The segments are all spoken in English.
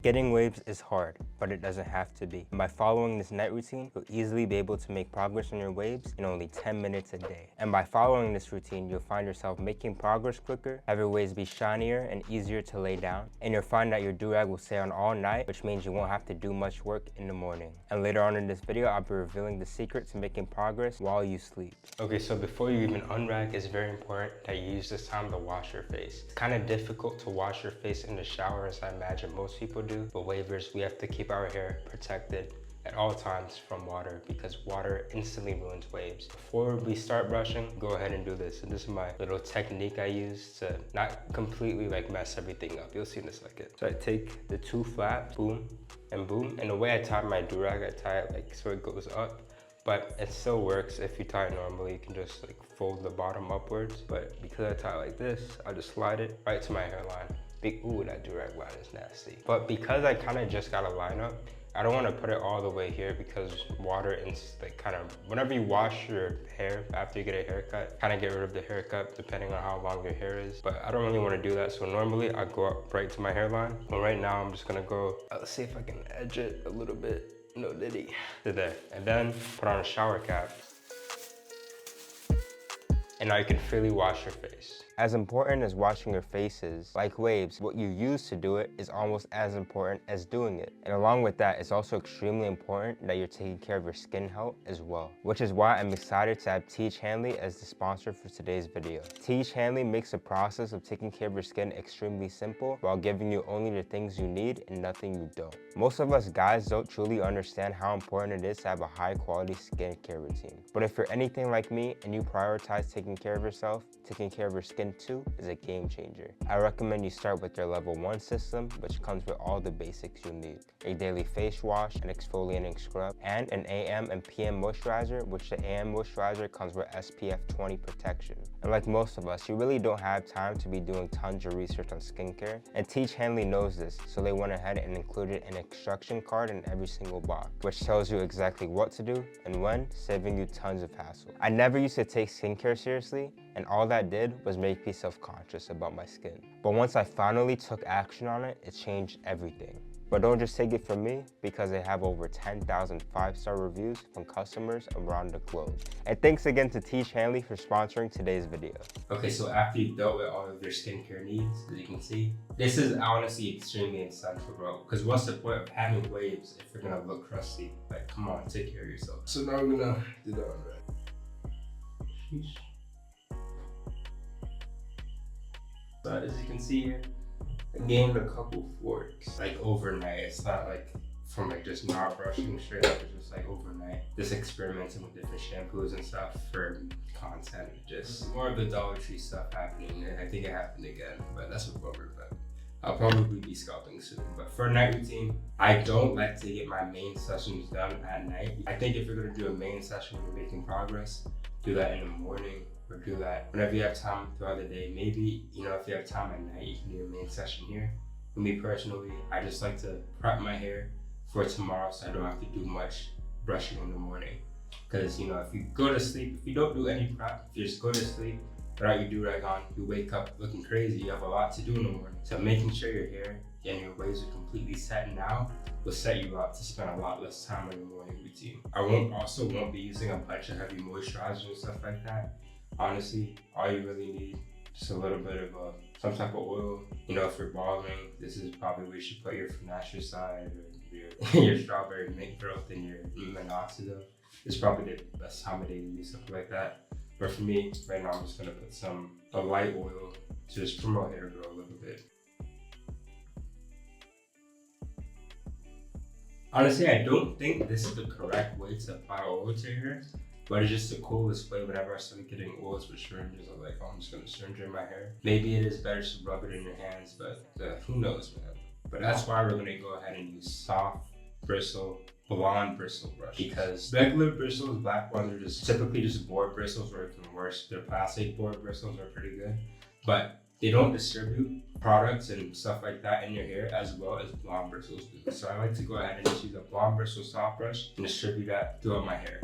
Getting waves is hard, but it doesn't have to be. And by following this night routine, you'll easily be able to make progress on your waves in only 10 minutes a day. And by following this routine, you'll find yourself making progress quicker, have your waves be shinier and easier to lay down, and you'll find that your do-rag will stay on all night, which means you won't have to do much work in the morning. And later on in this video, I'll be revealing the secret to making progress while you sleep. Okay, so before you even unrag, it's very important that you use this time to wash your face. It's kind of difficult to wash your face in the shower, as I imagine most people do, but wavers, we have to keep our hair protected at all times from water because water instantly ruins waves. Before we start brushing, go ahead and do this. And this is my little technique I use to not completely like mess everything up. You'll see in a second. So I take the two flaps, boom and boom. And the way I tie my do-rag, I tie it like so it goes up. But it still works if you tie it normally. You can just like fold the bottom upwards. But because I tie it like this, I just slide it right to my hairline. Ooh, that do-rag line is nasty. But because I kind of just got a line up, I don't want to put it all the way here because water and like kind of, whenever you wash your hair after you get a haircut, kind of get rid of the haircut depending on how long your hair is. But I don't really want to do that. So normally I go up right to my hairline. But right now I'm just gonna go, let's see if I can edge it a little bit. No diddy. To there. And then put on a shower cap. And now you can freely wash your face. As important as washing your face is, like waves, what you use to do it is almost as important as doing it. And along with that, it's also extremely important that you're taking care of your skin health as well. Which is why I'm excited to have Teach Hanley as the sponsor for today's video. Teach Hanley makes the process of taking care of your skin extremely simple while giving you only the things you need and nothing you don't. Most of us guys don't truly understand how important it is to have a high quality skincare routine. But if you're anything like me and you prioritize taking care of yourself, taking care of your skin too is a game changer. I recommend you start with their level 1 system, which comes with all the basics you need. A daily face wash, an exfoliating scrub, and an AM and PM moisturizer, which the AM moisturizer comes with SPF 20 protection. And like most of us, you really don't have time to be doing tons of research on skincare, and Teach Hanley knows this, so they went ahead and included an instruction card in every single box, which tells you exactly what to do and when, saving you tons of hassle. I never used to take skincare seriously, and all that did was make me self-conscious about my skin. But once I finally took action on it, it changed everything. But don't just take it from me, because they have over 10,000 5-star reviews from customers around the globe. And thanks again to Teach Hanley for sponsoring today's video. Okay, so after you've dealt with all of your skincare needs, as you can see, this is honestly extremely essential, bro. Because what's the point of having waves if you're gonna look crusty? Like, come on, take care of yourself. So now I'm gonna do that one right. Sheesh. So as you can see here, I gained a couple forks like overnight. It's not like from like just not brushing straight up, it's just like overnight. Just experimenting with different shampoos and stuff for content. Just more of the Dollar Tree stuff happening. I think it happened again, but that's a bummer. But I'll probably be scalping soon. But for a night routine, I don't like to get my main sessions done at night. I think if you're gonna do a main session and you're making progress, do that in the morning. Or do that whenever you have time throughout the day. Maybe, you know, if you have time at night, you can do your main session here. For me personally, I just like to prep my hair for tomorrow so I don't have to do much brushing in the morning. Because, you know, if you go to sleep, if you don't do any prep, if you just go to sleep without your do-rag on, you wake up looking crazy, you have a lot to do in the morning. So making sure your hair and your waves are completely set now will set you up to spend a lot less time on your morning routine. I won't be using a bunch of heavy moisturizers and stuff like that. Honestly, all you really need just a little bit of some type of oil. You know, if you're balding, this is probably where you should put your finasteride or your strawberry mint growth and your minoxidil. It's probably the best time of day to do something like that. But for me, right now, I'm just gonna put a light oil to just promote hair growth a little bit. Honestly, I don't think this is the correct way to apply oil to your hair. But it's just the coolest way. Whenever I started getting oils with syringes, I'm like, oh, I'm just gonna syringe in my hair. Maybe it is better to rub it in your hands, but who knows, man. But that's why we're gonna go ahead and use soft bristle, blonde bristle brush. Because regular bristles, black ones, are just typically just board bristles or even worse. Their plastic board bristles are pretty good, but they don't distribute products and stuff like that in your hair as well as blonde bristles do. So I like to go ahead and just use a blonde bristle soft brush and distribute that throughout my hair.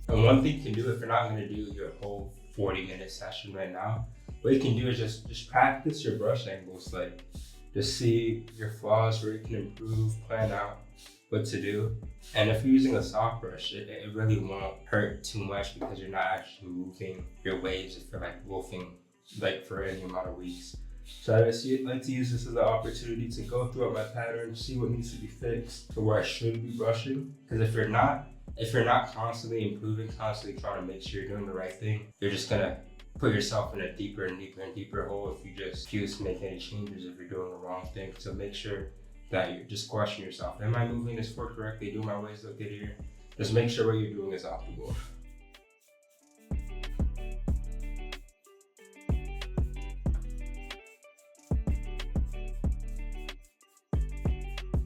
And one thing you can do if you're not going to do your whole 40-minute session right now what you can do is just practice your brush angles, like just see your flaws where you can improve, plan out what to do. And if you're using a soft brush, it really won't hurt too much because you're not actually moving your waves if you're like wolfing like for any amount of weeks. So I just like to use this as an opportunity to go throughout my pattern, see what needs to be fixed to where I should be brushing. Because if you're not constantly improving, constantly trying to make sure you're doing the right thing, you're just gonna put yourself in a deeper and deeper and deeper hole if you just refuse to make any changes if you're doing the wrong thing. So make sure that you're just questioning yourself. Am I moving this fork correctly? Do my waves look good here? Just make sure what you're doing is optimal.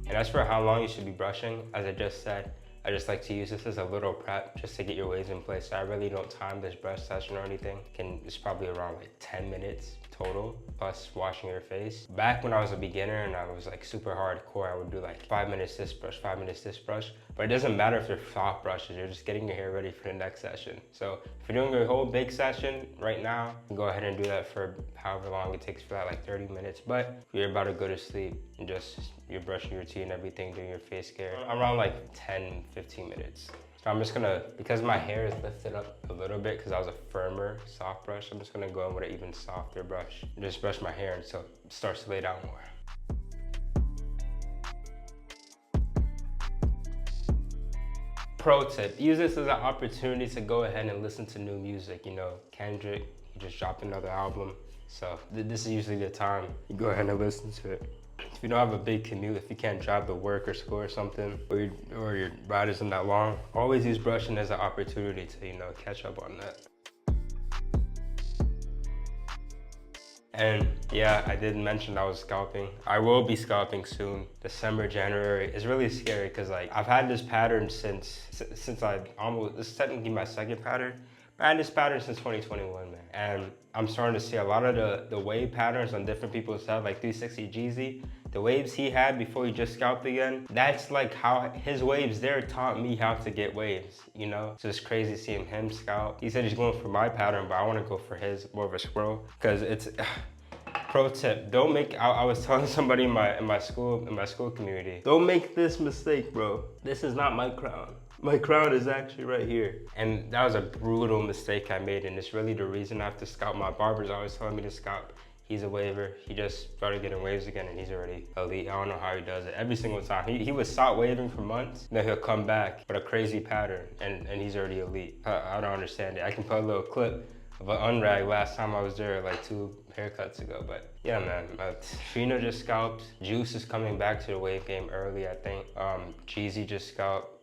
And as for how long you should be brushing, as I just said, I just like to use this as a little prep just to get your waves in place. So I really don't time this brush session or anything. It's probably around like 10 minutes total, plus washing your face. Back when I was a beginner and I was like super hardcore, I would do like 5 minutes this brush, 5 minutes this brush. But it doesn't matter if they're soft brushes, you're just getting your hair ready for the next session. So if you're doing a whole big session right now, go ahead and do that for however long it takes for that, like 30 minutes. But if you're about to go to sleep and just you're brushing your teeth and everything, doing your face care, around like 10, 15 minutes. So I'm just gonna, because my hair is lifted up a little bit because I was a firmer soft brush, I'm just gonna go in with an even softer brush and just brush my hair until it starts to lay down more. Pro tip, use this as an opportunity to go ahead and listen to new music. You know, Kendrick, he just dropped another album. So this is usually the time you go ahead and listen to it. If you don't have a big commute, if you can't drive to work or school or something, or your ride isn't that long, always use brushing as an opportunity to, you know, catch up on that. And yeah, I did mention I was scalping. I will be scalping soon, December, January. It's really scary because like I've had this pattern since this is technically my second pattern. I had this pattern since 2021, man. And I'm starting to see a lot of the wave patterns on different people's head, like 360 Jeezy. The waves he had before he just scalped again, that's like how his waves there taught me how to get waves, you know? So it's crazy seeing him scalp. He said he's going for my pattern, but I wanna go for his, more of a squirrel, because it's, pro tip, don't make, I was telling somebody in my school community, don't make this mistake, bro. This is not my crown. My crown is actually right here. And that was a brutal mistake I made, and it's really the reason I have to scalp. My barber's always telling me to scalp. He's a waver. He just started getting waves again and he's already elite. I don't know how he does it. Every single time. He would stop waving for months, then he'll come back with a crazy pattern and he's already elite. I don't understand it. I can put a little clip of an unrag last time I was there like 2 haircuts ago, but yeah, man. Trina just scalped. Juice is coming back to the wave game early, I think. Jeezy just scalped.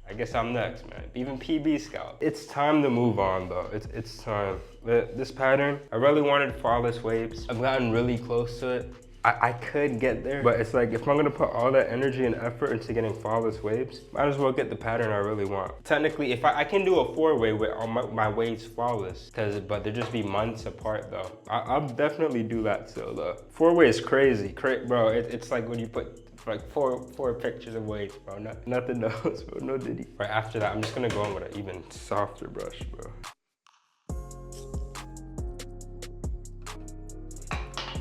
I guess I'm next, man. Even PB scalp. It's time to move on, though. It's time. This pattern, I really wanted flawless waves. I've gotten really close to it. I could get there, but it's like if I'm gonna put all that energy and effort into getting flawless waves, might as well get the pattern I really want. Technically, if I can do a 4-way with all my waves flawless, but they'll just be months apart though. I'll definitely do that still though. 4-way is crazy, bro. It's like when you put like four pictures of waves, bro. Nothing else, bro. No diddy. Right after that, I'm just gonna go in with an even softer brush, bro.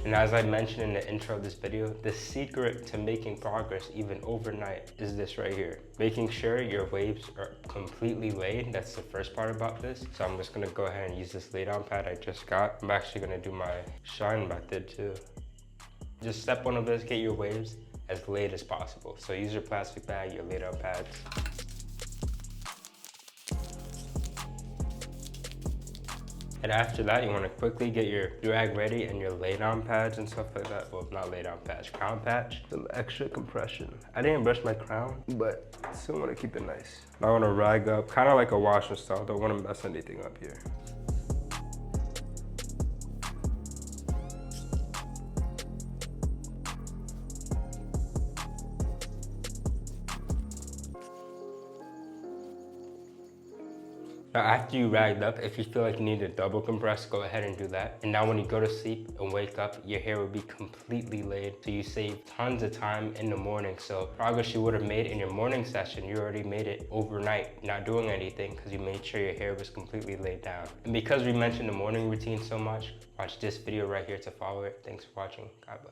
And as I mentioned in the intro of this video, the secret to making progress even overnight is this right here. Making sure your waves are completely laid. That's the first part about this. So I'm just gonna go ahead and use this lay down pad I just got. I'm actually gonna do my shine method too. Just step 1 of this, get your waves as laid as possible. So use your plastic bag, your laid down pads. And after that, you want to quickly get your drag ready and your lay down pads and stuff like that. Well, not lay down pads, crown patch. Some extra compression. I didn't brush my crown, but I still want to keep it nice. I want to rag up, kind of like a washing style. Don't want to mess anything up here. Now after you ragged up, if you feel like you need to double compress, go ahead and do that. And now when you go to sleep and wake up, your hair will be completely laid. So you save tons of time in the morning. So progress you would have made in your morning session, you already made it overnight, not doing anything because you made sure your hair was completely laid down. And because we mentioned the morning routine so much, watch this video right here to follow it. Thanks for watching. God bless.